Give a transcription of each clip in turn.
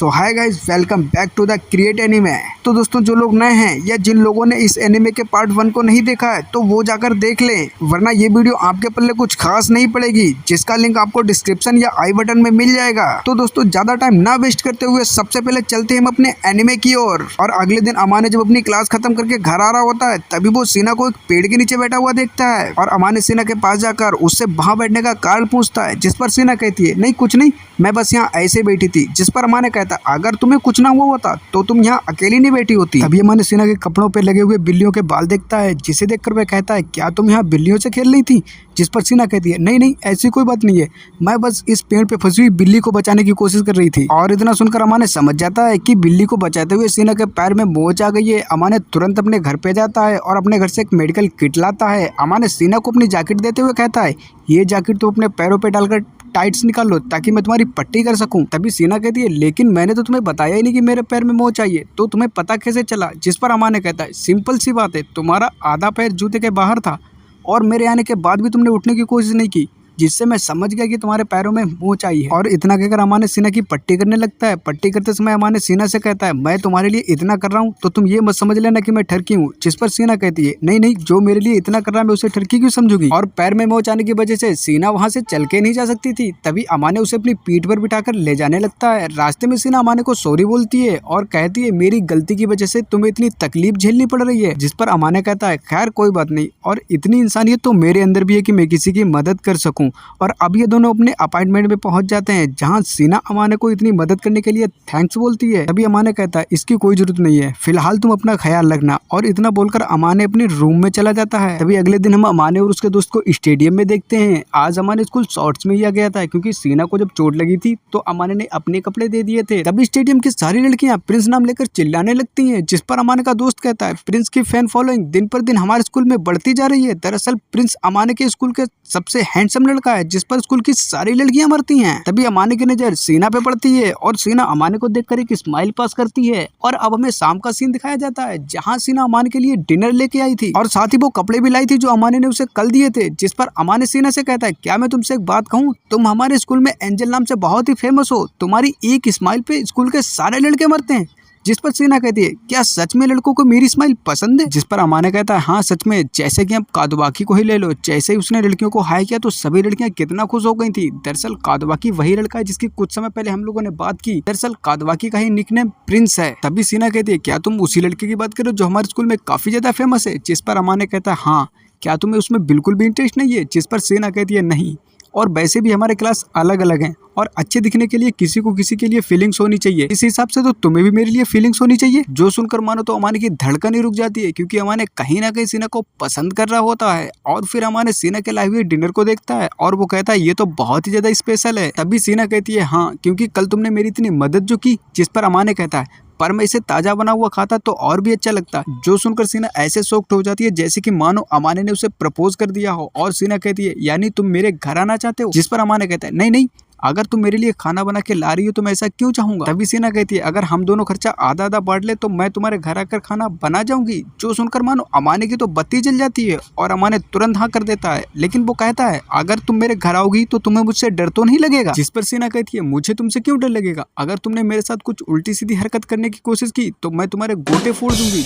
So hi guys, welcome back to the create anime. तो दोस्तों, जो लोग नए हैं या जिन लोगों ने इस एनीमे के पार्ट 1 को नहीं देखा है तो वो जाकर देख लें, वरना ये वीडियो आपके पल्ले कुछ खास नहीं पड़ेगी, जिसका लिंक आपको डिस्क्रिप्शन या आई बटन में मिल जाएगा। तो दोस्तों, ज्यादा टाइम ना वेस्ट करते हुए सबसे पहले चलते हैं हम अपने एनीमे की ओर। और अगले दिन अमाने जब अपनी क्लास खत्म करके घर आ रहा होता है तभी वो सीना को एक पेड़ के नीचे बैठा हुआ देखता है और अमाने सीना के पास जाकर उससे वहां बैठने का कारण पूछता है, जिस पर सीना कहती है, नहीं कुछ नहीं, मैं बस यहाँ ऐसे बैठी थी। जिस पर अमाने कहता है, अगर तुम्हें कुछ ना हुआ होता तो तुम यहाँ अकेली नहीं बैठी होती। तभी अमाने सीना के कपड़ों पे लगे हुए बिल्लियों के बाल देखता है, जिसे देखकर वह कहता है, क्या तुम यहाँ बिल्लियों से खेल रही थी? जिस पर सीना कहती है, नहीं नहीं, ऐसी कोई बात नहीं है, मैं बस इस पेड़ पे फंसी हुई बिल्ली को बचाने की कोशिश कर रही थी। और इतना सुनकर अमाने समझ जाता है कि बिल्ली को बचाते हुए सीना के पैर में मोच आ गई है। अमाने तुरंत अपने घर पे जाता है और अपने घर से एक मेडिकल किट लाता है। अमाने सीना को अपनी जैकेट देते हुए कहता है, ये जैकेट तो अपने पैरों पे डालकर टाइट्स निकाल लो ताकि मैं तुम्हारी पट्टी कर सकूं। तभी सीना कहती है, लेकिन मैंने तो तुम्हें बताया ही नहीं कि मेरे पैर में मोच आई है, तो तुम्हें पता कैसे चला? जिस पर अमाने कहता है, सिंपल सी बात है, तुम्हारा आधा पैर जूते के बाहर था और मेरे आने के बाद भी तुमने उठने की कोशिश नहीं की, जिससे मैं समझ गया कि तुम्हारे पैरों में मोच आई है। और इतना कहकर अमाने सीना की पट्टी करने लगता है। पट्टी करते समय अमाने सीना से कहता है, मैं तुम्हारे लिए इतना कर रहा हूँ तो तुम ये मत समझ लेना कि मैं ठरकी हूँ। जिस पर सीना कहती है, नहीं नहीं, जो मेरे लिए इतना कर रहा है मैं उसे ठरकी क्यों समझूंगी? और पैर में मोच आने की वजह से सीना वहां से चल के नहीं जा सकती थी। तभी अमाने उसे अपनी पीठ पर बिठाकर ले जाने लगता है। रास्ते में सीना अमाने को सॉरी बोलती है और कहती है, मेरी गलती की वजह से तुम्हें इतनी तकलीफ झेलनी पड़ रही है। जिस पर अमाने कहता है, खैर कोई बात नहीं, और इतनी इंसानियत तो मेरे अंदर भी है कि मैं किसी की मदद कर सकूं। और अब ये दोनों अपने अपार्टमेंट में पहुंच जाते हैं, जहां सीना अमाने को इतनी मदद करने के लिए थैंक्स बोलती है। तभी अमाने कहता है, इसकी कोई जरूरत नहीं है, फिलहाल तुम अपना ख्याल रखना। और इतना बोलकर अमाने अपने रूम में चला जाता है। तभी अगले दिन हम अमाने और उसके दोस्त को स्टेडियम में देखते हैं। आज अमाने स्कूल शॉर्ट्स में ही आ गया था, क्योंकि सीना को जब चोट लगी थी तो अमाने ने अपने कपड़े दे दिए थे। तभी स्टेडियम की सारी लड़कियां प्रिंस नाम लेकर चिल्लाने लगती हैं। जिस पर अमाने का दोस्त कहता है, प्रिंस की फैन फॉलोइंग दिन पर दिन हमारे स्कूल में बढ़ती जा रही है। दरअसल प्रिंस अमाने के स्कूल के सबसे हैंडसम लड़का है, जिस पर स्कूल की सारी लड़कियां मरती हैं। तभी अमाने की नजर सीना पे पड़ती है और सीना अमाने को देखकर एक स्माइल पास करती है। और अब हमें शाम का सीन दिखाया जाता है, जहां सीना अमाने के लिए डिनर लेके आई थी और साथ ही वो कपड़े भी लाई थी जो अमाने ने उसे कल दिए थे। जिस पर अमाने सीना से कहता है, क्या मैं तुमसे एक बात कहूँ? तुम हमारे स्कूल में एंजल नाम से बहुत ही फेमस हो, तुम्हारी एक स्माइल पे स्कूल के सारे लड़के मरते हैं। जिस पर सीना कहती है, क्या सच में लड़कों को मेरी स्माइल पसंद है? जिस पर अमाने कहता है, हाँ सच में, जैसे कि आप कादवाकी को ही ले लो, जैसे ही उसने लड़कियों को हाई किया तो सभी लड़कियां कितना खुश हो गई थी। दरअसल कादवाकी वही लड़का है जिसकी कुछ समय पहले हम लोगों ने बात की। दरअसल कादवाकी का ही निकनेम प्रिंस है। तभी सीना कहती है, क्या तुम उसी लड़के की बात करो जो हमारे स्कूल में काफी ज्यादा फेमस है? जिस पर अमाने कहता है, हाँ, क्या तुम्हें उसमें बिल्कुल भी इंटरेस्ट नहीं है? जिस पर सीना कहती है, नहीं, और वैसे भी हमारे क्लास अलग अलग हैं और अच्छे दिखने के लिए किसी को किसी के लिए फीलिंग्स होनी चाहिए, इस हिसाब से तो तुम्हें भी मेरे लिए फीलिंग्स होनी चाहिए। जो सुनकर मानो तो अमाने की धड़कन ही रुक जाती है, क्योंकि अमाने कहीं ना कहीं सीना को पसंद कर रहा होता है। और फिर अमाने सीना के लाए हुए डिनर को देखता है और वो कहता है, ये तो बहुत ही ज्यादा स्पेशल है। तभी सीना कहती है, हाँ, क्योंकि कल तुमने मेरी इतनी मदद जो की। जिस पर अमाने कहता है, पर मैं इसे ताजा बना हुआ खाता तो और भी अच्छा लगता। जो सुनकर सीना ऐसे शॉक्ड हो जाती है जैसे कि मानो अमाने ने उसे प्रपोज कर दिया हो। और सीना कहती है, यानी तुम मेरे घर आना चाहते हो? जिस पर अमाने कहता है, नहीं नहीं, अगर तुम मेरे लिए खाना बना के ला रही हो तो मैं ऐसा क्यों चाहूंगा। तभी सीना कहती है, अगर हम दोनों खर्चा आधा आधा बांट ले तो मैं तुम्हारे घर आकर खाना बना जाऊंगी। जो सुनकर मानो अमाने की तो बत्ती जल जाती है और अमाने तुरंत हाँ कर देता है। लेकिन वो कहता है, अगर तुम मेरे घर आओगी तो तुम्हें मुझसे डर तो नहीं लगेगा? जिस पर सीना कहती है, मुझे तुमसे क्यों डर लगेगा? अगर तुमने मेरे साथ कुछ उल्टी सीधी हरकत करने की कोशिश की तो मैं तुम्हारे गोटे फोड़ दूंगी।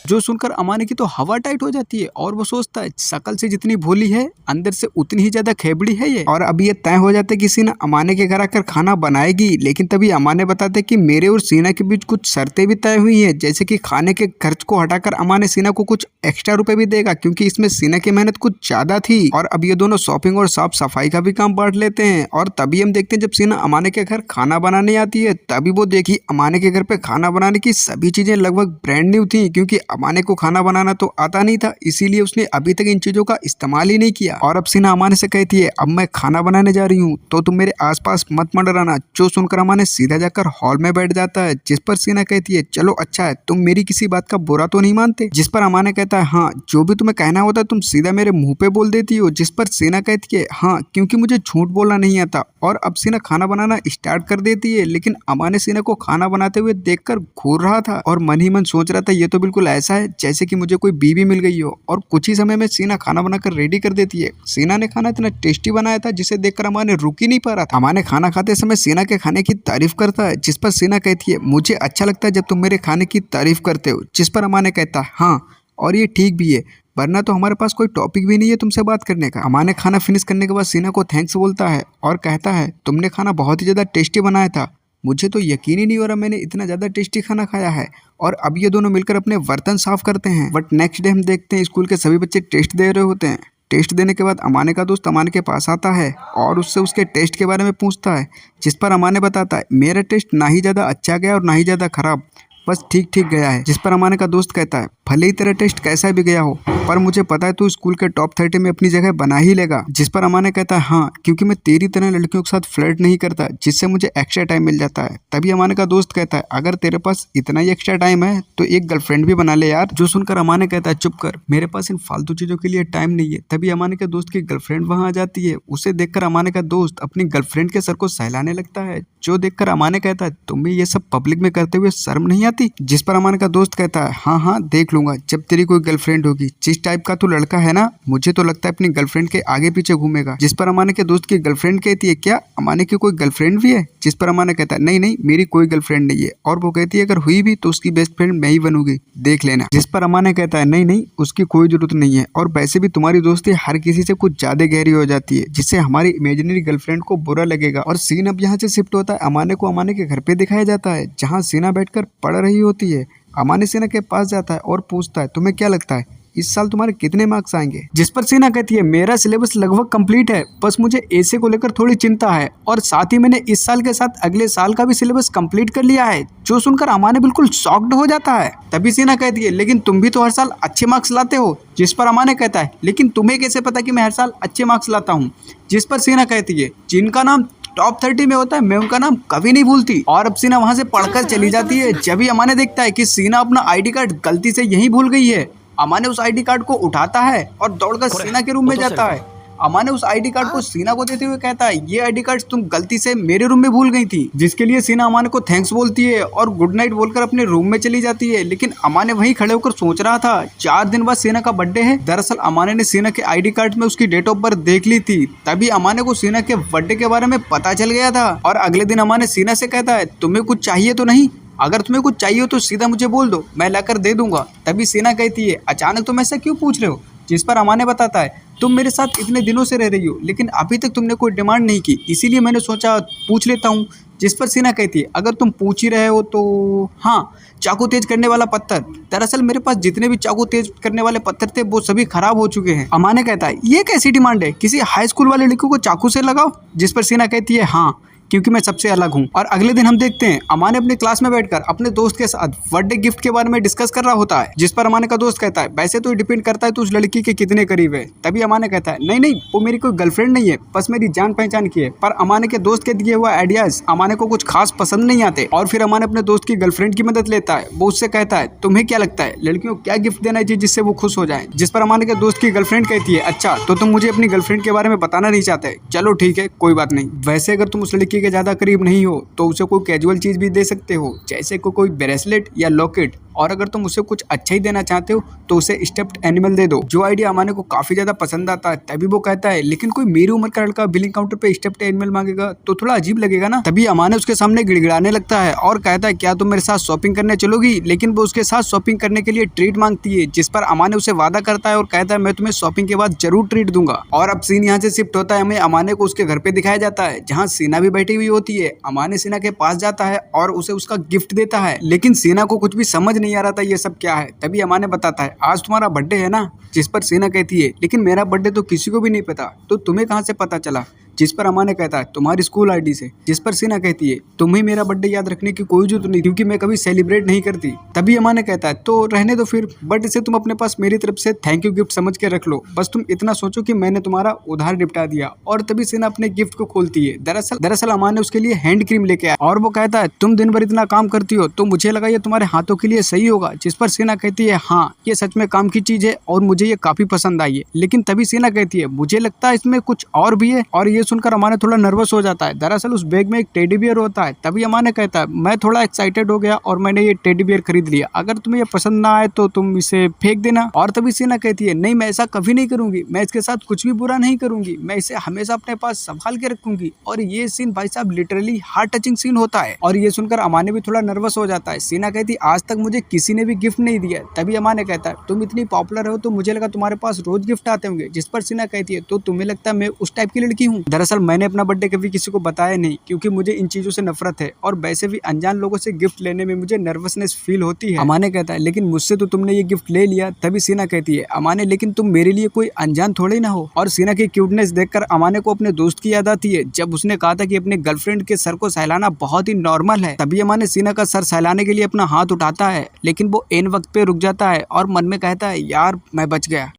जो सुनकर अमाने की तो हवा टाइट हो जाती है और वो सोचता है, शकल से जितनी भोली है अंदर से उतनी ही ज्यादा खेबड़ी है ये। और अब ये तय हो जाता है कि सीना अमाने के घर आकर खाना बनाएगी। लेकिन तभी अमाने बताते हैं कि मेरे और सीना के बीच कुछ शर्तें भी तय हुई हैं, जैसे कि खाने के खर्च को हटाकर अमाने सीना को कुछ एक्स्ट्रा रुपए भी देगा, क्योंकि इसमें सीना की मेहनत कुछ ज्यादा थी। और अब ये दोनों शॉपिंग और साफ सफाई का भी काम बांट लेते हैं। और तभी हम देखते हैं जब सीना अमाने के घर खाना बनाने आती है, तभी वो देखी अमाने के घर पे खाना बनाने की सभी चीजें लगभग ब्रांड न्यू थी, क्योंकि अमाने को खाना बनाना तो आता नहीं था, इसीलिए उसने अभी तक इन चीजों का इस्तेमाल ही नहीं किया। और अब सीना अमाने से कहती है, अब मैं खाना बनाने जा रही हूँ तो तुम मेरे आसपास मत मंडराना। जो सुनकर अमाने सीधा जाकर हॉल में बैठ जाता है। जिस पर सीना कहती है, चलो अच्छा है, तुम मेरी किसी बात का बुरा तो नहीं मानते? जिस पर अमाने कहता है, हाँ, जो भी तुम्हें कहना होता है तुम सीधा मेरे मुंह पे बोल देती हो। जिस पर सीना कहती है, हाँ, क्योंकि मुझे झूठ बोलना नहीं आता। और अब सीना खाना बनाना स्टार्ट कर देती है। लेकिन अमाने सीना को खाना बनाते हुए देखकर घूर रहा था और मन ही मन सोच रहा था, ये तो बिल्कुल ऐसा है जैसे कि मुझे कोई बीवी मिल गई हो और कुछ ही समय में सीना खाना बनाकर रेडी कर देती है। सीना ने खाना इतना टेस्टी बनाया था जिसे देखकर अमान ने रुक ही नहीं पा रहा था। अमान खाना खाते समय सीना के खाने की तारीफ करता है, जिस पर सीना कहती है मुझे अच्छा लगता है जब तुम मेरे खाने की तारीफ करते हो, जिस पर अमान ने कहता है हाँ, और ये ठीक भी है, वरना तो हमारे पास कोई टॉपिक भी नहीं है तुमसे बात करने का। अमान ने खाना फिनिश करने के बाद सीना को थैंक्स बोलता है और कहता है तुमने खाना बहुत ही ज़्यादा टेस्टी बनाया था, मुझे तो यकीन ही नहीं हो रहा मैंने इतना ज़्यादा टेस्टी खाना खाया है। और अब ये दोनों मिलकर अपने बर्तन साफ करते हैं। बट नेक्स्ट डे हम देखते हैं स्कूल के सभी बच्चे टेस्ट दे रहे होते हैं। टेस्ट देने के बाद अमाने का दोस्त अमान के पास आता है और उससे उसके टेस्ट के बारे में पूछता है, जिस पर अमान ने बताता है मेरा टेस्ट ना ही ज़्यादा अच्छा गया और ना ही ज़्यादा ख़राब, बस ठीक ठीक गया है। जिस पर अमाने का दोस्त कहता है भले ही तेरा टेस्ट कैसा भी गया हो, पर मुझे पता है तू स्कूल के टॉप 30 में अपनी जगह बना ही लेगा। जिस पर अमाने कहता है हाँ, क्योंकि मैं तेरी तरह लड़कियों के साथ फ्लर्ट नहीं करता जिससे मुझे एक्स्ट्रा टाइम मिल जाता है। तभी अमाने का दोस्त कहता है अगर तेरे पास इतना ही एक्स्ट्रा टाइम है तो एक गर्लफ्रेंड भी बना ले यार। जो सुनकर अमाने कहता है चुप कर, मेरे पास इन फालतू चीज़ों के लिए टाइम नहीं है। तभी अमाने के दोस्त की गर्लफ्रेंड वहाँ आ जाती है। उसे देखकर अमाने का दोस्त अपनी गर्लफ्रेंड के सर को सहलाने लगता है, जो देखकर अमाने कहता है तुम्हें ये सब पब्लिक में करते हुए शर्म नहीं आती। जिस पर अमाने का दोस्त कहता है हाँ हाँ देख लूंगा जब तेरी कोई गर्लफ्रेंड होगी। जिस टाइप का तू लड़का है ना, मुझे तो लगता है अपनी गर्लफ्रेंड के आगे पीछे घूमेगा। जिस पर अमाने के दोस्त की गर्लफ्रेंड कहती है क्या अमाने की कोई गर्लफ्रेंड भी है? जिस पर अमाने कहता है नहीं नहीं मेरी कोई गर्लफ्रेंड नहीं है। और वो कहती है अगर हुई भी तो उसकी बेस्ट फ्रेंड मैं ही बनूंगी, देख लेना। जिस पर अमाने कहता है नहीं नहीं उसकी कोई जरूरत नहीं है, और वैसे भी तुम्हारी दोस्ती हर किसी से कुछ ज्यादा गहरी हो जाती है जिससे हमारी इमेजिनरी गर्लफ्रेंड को बुरा लगेगा। और सीन अब यहाँ से शिफ्ट होता है। अमाने को अमाने के घर पे दिखाया जाता है जहाँ सीना बैठकर पढ़ रही होती है। अमाने सीना के पास जाता है और पूछता है तुम्हें क्या लगता है इस साल तुम्हारे कितने मार्क्स आएंगे? जिस पर सीना कहती है मेरा सिलेबस लगभग कंप्लीट है, बस मुझे ऐसे को लेकर थोड़ी चिंता है, और साथ ही मैंने इस साल के साथ अगले साल का भी सिलेबस कंप्लीट कर लिया है। जो सुनकर अमाने बिल्कुल शॉक्ड हो जाता है। तभी सीना कहती है लेकिन तुम भी तो हर साल अच्छे मार्क्स लाते हो। जिस पर अमाने कहता है लेकिन तुम्हें कैसे पता कि मैं हर साल अच्छे मार्क्स लाता हूँ? जिस पर सीना कहती है जिनका नाम टॉप 30 में होता है मैं उनका नाम कभी नहीं भूलती। और अब सीना वहां से पढ़कर चली जाती है। जब भी अमाने देखता है कि सीना अपना आईडी कार्ड गलती से यहीं भूल गई है, अमाने उस आईडी कार्ड को उठाता है और दौड़कर सीना के रूम में जाता है। अमाने उस आईडी कार्ड को सीना को देते हुए कहता है ये आईडी कार्ड तुम गलती से मेरे रूम में भूल गई थी। जिसके लिए सीना अमाने को थैंक्स बोलती है और गुड नाइट बोलकर अपने रूम में चली जाती है। लेकिन अमाने वहीं खड़े होकर सोच रहा था 4 दिन बाद सीना का बर्थडे है। दरअसल अमाने ने सीना के आईडी कार्ड में उसकी डेट ऑफ बर्थ देख ली थी। तभी अमाने को सीना के बर्थडे के बारे में पता चल गया था। और अगले दिन अमाने सीना से कहता है तुम्हें कुछ चाहिए तो नहीं? अगर तुम्हें कुछ चाहिए हो तो सीधा मुझे बोल दो, मैं लाकर दे दूंगा। तभी सीना कहती है अचानक तुम ऐसा क्यों पूछ रहे हो? जिस पर अमाने बताता है तुम मेरे साथ इतने दिनों से रह रही हो लेकिन अभी तक तुमने कोई डिमांड नहीं की, इसीलिए मैंने सोचा पूछ लेता हूँ। जिस पर सीना कहती है अगर तुम पूछ ही रहे हो तो हाँ, चाकू तेज करने वाला पत्थर। दरअसल मेरे पास जितने भी चाकू तेज करने वाले पत्थर थे वो सभी खराब हो चुके हैं। अमाने कहता है ये कैसी डिमांड है, किसी हाई स्कूल वाले लड़की को चाकू से लगाओ? जिस पर सीना कहती है हाँ, क्योंकि मैं सबसे अलग हूँ। और अगले दिन हम देखते हैं अमाने अपने क्लास में बैठकर अपने दोस्त के साथ बर्थडे गिफ्ट के बारे में डिस्कस कर रहा होता है। जिस पर अमाने का दोस्त कहता है वैसे तो डिपेंड करता है तो उस लड़की के कितने करीब है। तभी अमाने कहता है नहीं नहीं वो मेरी कोई गर्लफ्रेंड नहीं है, बस मेरी जान पहचान की है। पर अमाने के दोस्त के दिए हुए आइडियाज अमाने को कुछ खास पसंद नहीं आते। और फिर अमाने अपने दोस्त की गर्लफ्रेंड की मदद लेता है। वो उससे कहता है तुम्हें क्या लगता है लड़कियों को क्या गिफ्ट देना चाहिए जिससे वो खुश हो जाए? जिस पर अमाने के दोस्त की गर्लफ्रेंड कहती है अच्छा तो तुम मुझे अपनी गर्लफ्रेंड के बारे में बताना नहीं चाहते, चलो ठीक है कोई बात नहीं। वैसे अगर तुम उस लड़की के ज्यादा करीब नहीं हो तो उसे कोई कैजुअल चीज भी दे सकते हो, जैसे कोई ब्रेसलेट या लॉकेट। और अगर तुम उसे कुछ अच्छा ही देना चाहते हो तो उसे स्टफ्ड एनिमल दे दो। जो आइडिया अमाने को काफी ज्यादा पसंद आता है। तभी वो कहता है लेकिन कोई मेरी उम्र का लड़का बिलिंग काउंटर पे स्टफ्ड एनिमल मांगेगा तो थोड़ा अजीब लगेगा ना। तभी अमाने उसके सामने गिड़गिड़ाने लगता है और कहता है क्या तुम मेरे साथ शॉपिंग करने चलोगी? लेकिन वो उसके साथ शॉपिंग करने के लिए ट्रीट मांगती है। जिस पर अमाने उसे वादा करता है और कहता है मैं तुम्हें शॉपिंग के बाद जरूर ट्रीट दूंगा। और अब सीन यहाँ से शिफ्ट होता है। हमें अमाने को उसके घर पे दिखाया जाता है जहाँ सीना भी बैठी हुई होती है। अमाने सीना के पास जाता है और उसे उसका गिफ्ट देता है, लेकिन सीना को कुछ भी समझ नहीं आ रहा था ये सब क्या है। तभी अमाने बताता है आज तुम्हारा बर्थडे है ना? जिस पर सीना कहती है लेकिन मेरा बर्थडे तो किसी को भी नहीं पता, तो तुम्हें कहाँ से पता चला? जिस पर अमाने कहता है तुम्हारी स्कूल आईडी से। जिस पर सीना कहती है तुम्हें मेरा बर्थडे याद रखने की कोई जरूरत नहीं क्योंकि मैं कभी सेलिब्रेट नहीं करती। तभी अमाने कहता है तो रहने दो फिर, बट इसे तुम अपने पास मेरी तरफ से थैंक यू गिफ्ट समझ के रख लो। बस तुम इतना सोचो कि मैंने तुम्हारा उधार निपटा दिया। और तभी सीना अपने गिफ्ट को खोलती है। दरअसल अमाने उसके लिए हैंड क्रीम लेके आया और वो कहता है तुम दिन भर इतना काम करती हो तो मुझे लगा ये तुम्हारे हाथों के लिए सही होगा। जिस पर सीना कहती है हाँ ये सच में काम की चीज है और मुझे ये काफी पसंद आई है। लेकिन तभी सीना कहती है मुझे लगता है इसमें कुछ और भी है। और ये सुनकर अमाने थोड़ा नर्वस हो जाता है। दरअसल उस बैग में एक टेडी बियर होता है। तभी अमाने कहता है मैं थोड़ा एक्साइटेड हो गया और मैंने ये टेडी बियर खरीद लिया, अगर तुम्हें ये पसंद ना आए तो तुम इसे फेंक देना। और तभी सीना कहती है नहीं, मैं ऐसा कभी नहीं करूंगी, मैं इसके साथ कुछ भी बुरा नहीं करूंगी, मैं इसे हमेशा अपने पास संभाल के रखूंगी। और ये सीन भाई साहब लिटरली हार्ट टचिंग सीन होता है। और ये सुनकर अमाने भी थोड़ा नर्वस हो जाता है। सीना कहती आज तक मुझे किसी ने भी गिफ्ट नहीं दिया। तभी अमाने कहता है तुम इतनी पॉपुलर हो तो मुझे लगा तुम्हारे पास रोज गिफ्ट आते होंगे। जिस पर सीना कहती है तो तुम्हें लगता है मैं उस टाइप की लड़की हूँ? दरअसल मैंने अपना बर्थडे कभी किसी को बताया नहीं, क्योंकि मुझे इन चीजों से नफरत है और वैसे भी अनजान लोगों से गिफ्ट लेने में मुझे नर्वसनेस फील होती है। अमाने कहता है लेकिन मुझसे तो तुमने ये गिफ्ट ले लिया। तभी सीना कहती है अमाने लेकिन तुम मेरे लिए कोई अनजान थोड़े ना हो। और सीना की क्यूटनेस देखकर अमाने को अपने दोस्त की याद आती है, जब उसने कहा था कि अपने गर्लफ्रेंड के सर को सहलाना बहुत ही नॉर्मल है। तभी अमाने सीना का सर सहलाने के लिए अपना हाथ उठाता है, लेकिन वो एन वक्त पे रुक जाता है और मन में कहता है यार मैं बच गया।